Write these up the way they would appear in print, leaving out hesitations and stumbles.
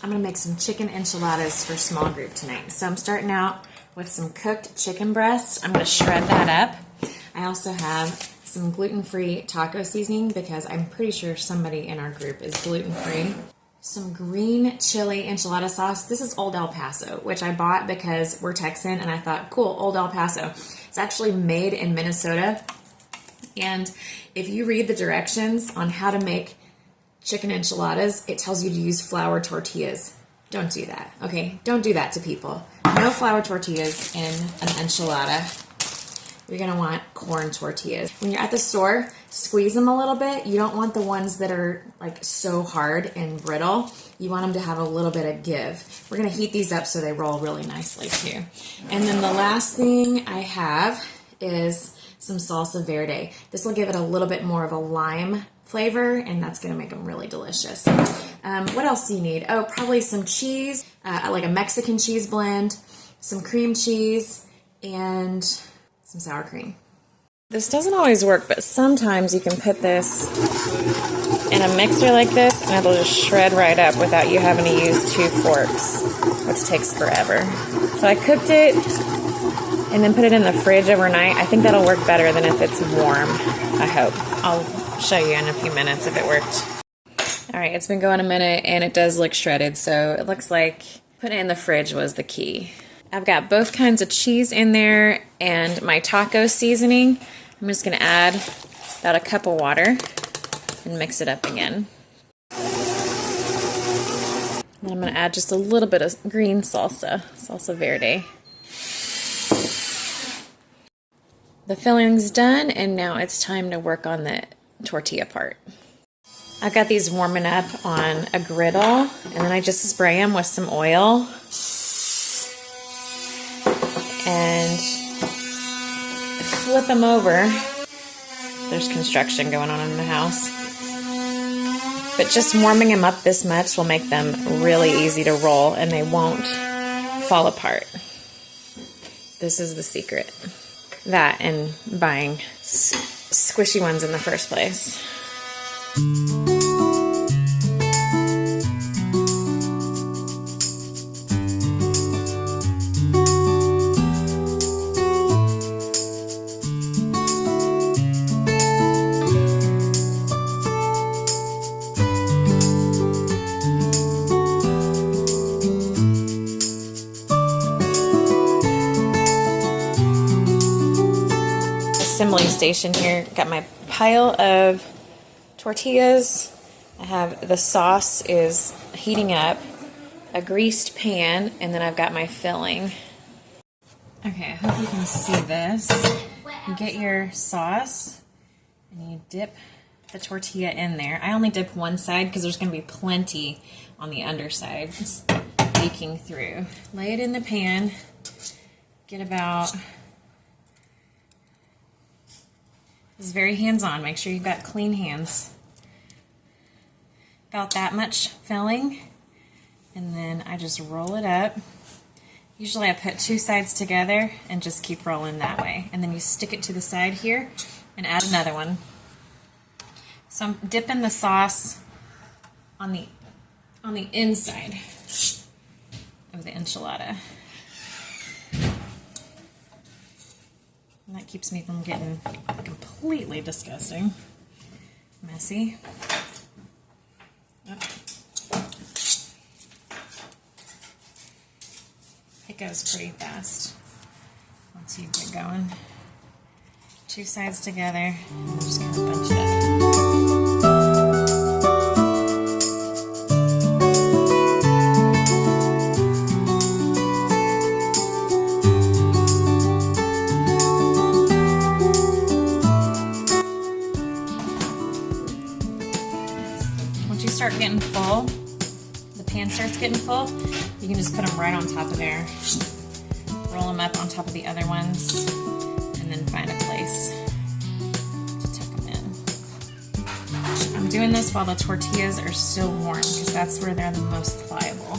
I'm gonna make some chicken enchiladas for small group tonight. So I'm starting out with some cooked chicken breasts. I'm gonna shred that up. I also have some gluten-free taco seasoning because I'm pretty sure somebody in our group is gluten-free. Some green chili enchilada sauce. This is Old El Paso, which I bought because we're Texan and I thought, cool, Old El Paso. It's actually made in Minnesota. And if you read the directions on how to make chicken enchiladas, it tells you to use flour tortillas. Don't do that, okay? Don't do that to people. No flour tortillas in an enchilada. You're gonna want corn tortillas. When you're at the store, squeeze them a little bit. You don't want the ones that are like so hard and brittle. You want them to have a little bit of give. We're gonna heat these up so they roll really nicely too. And then the last thing I have is some salsa verde. This will give it a little bit more of a lime flavor, and that's gonna make them really delicious. What else do you need? Oh, probably some cheese, like a Mexican cheese blend, some cream cheese, and some sour cream. This doesn't always work, but sometimes you can put this in a mixer like this, and it'll just shred right up without you having to use 2 forks, which takes forever. So I cooked it and then put it in the fridge overnight. I think that'll work better than if it's warm, I hope. I'll show you in a few minutes if it worked. All right, it's been going a minute and it does look shredded, so it looks like putting it in the fridge was the key. I've got both kinds of cheese in there and my taco seasoning. I'm just gonna add about a cup of water and mix it up again. Then I'm gonna add just a little bit of green salsa verde. The filling's done, and now it's time to work on the tortilla part. I've got these warming up on a griddle, and then I just spray them with some oil. And flip them over. There's construction going on in the house. But just warming them up this much will make them really easy to roll, and they won't fall apart. This is the secret. That and buying squishy ones in the first place. Assembly station here. Got my pile of tortillas. I have the sauce is heating up, a greased pan, and then I've got my filling. Okay, I hope you can see this. You get your sauce and you dip the tortilla in there. I only dip one side because there's going to be plenty on the underside leaking through. Lay it in the pan. Get about... This is very hands-on. Make sure you've got clean hands. About that much filling, and then I just roll it up. Usually I put 2 sides together and just keep rolling that way. And then you stick it to the side here and add another one. So I'm dipping the sauce on the inside of the enchilada. And that keeps me from getting completely disgusting. Messy. Oh. It goes pretty fast once you get going. 2 sides together, and I'm just going to bunch it up. Start getting full, the pan starts getting full, you can just put them right on top of there. Roll them up on top of the other ones, and then find a place to tuck them in. I'm doing this while the tortillas are still warm because that's where they're the most pliable.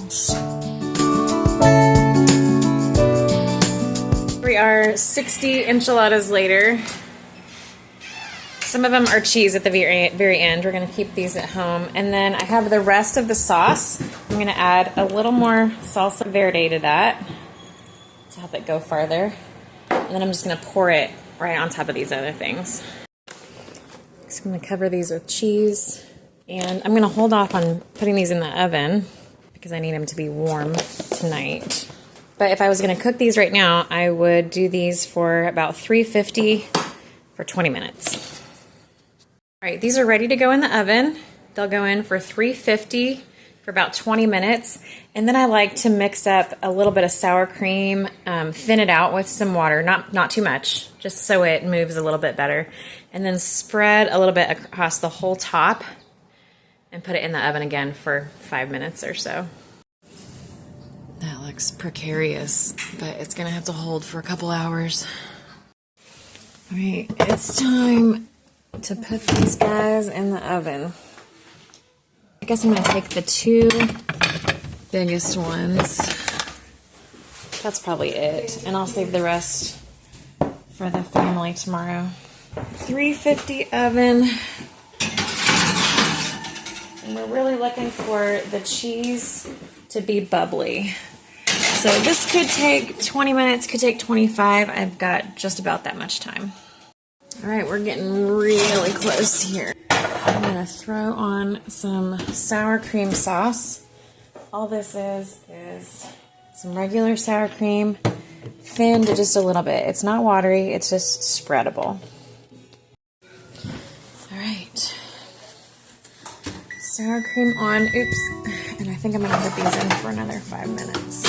We are 60 enchiladas later. Some of them are cheese at the very end. We're going to keep these at home. And then I have the rest of the sauce. I'm going to add a little more salsa verde to that to help it go farther. And then I'm just going to pour it right on top of these other things. Just going to cover these with cheese. And I'm going to hold off on putting these in the oven because I need them to be warm tonight. But if I was going to cook these right now, I would do these for about 350 for 20 minutes. All right, these are ready to go in the oven. They'll go in for 350 for about 20 minutes. And then I like to mix up a little bit of sour cream, thin it out with some water, not too much, just so it moves a little bit better. And then spread a little bit across the whole top and put it in the oven again for 5 minutes or so. That looks precarious, but it's gonna have to hold for a couple hours. All right, it's time to put these guys in the oven. I guess I'm going to take the 2 biggest ones. That's probably it. And I'll save the rest for the family tomorrow. 350 oven. And we're really looking for the cheese to be bubbly. So this could take 20 minutes, could take 25. I've got just about that much time. All right, we're getting really close here. I'm gonna throw on some sour cream sauce. All this is some regular sour cream, thinned just a little bit. It's not watery, it's just spreadable. All right, sour cream on, oops. And I think I'm gonna put these in for another 5 minutes.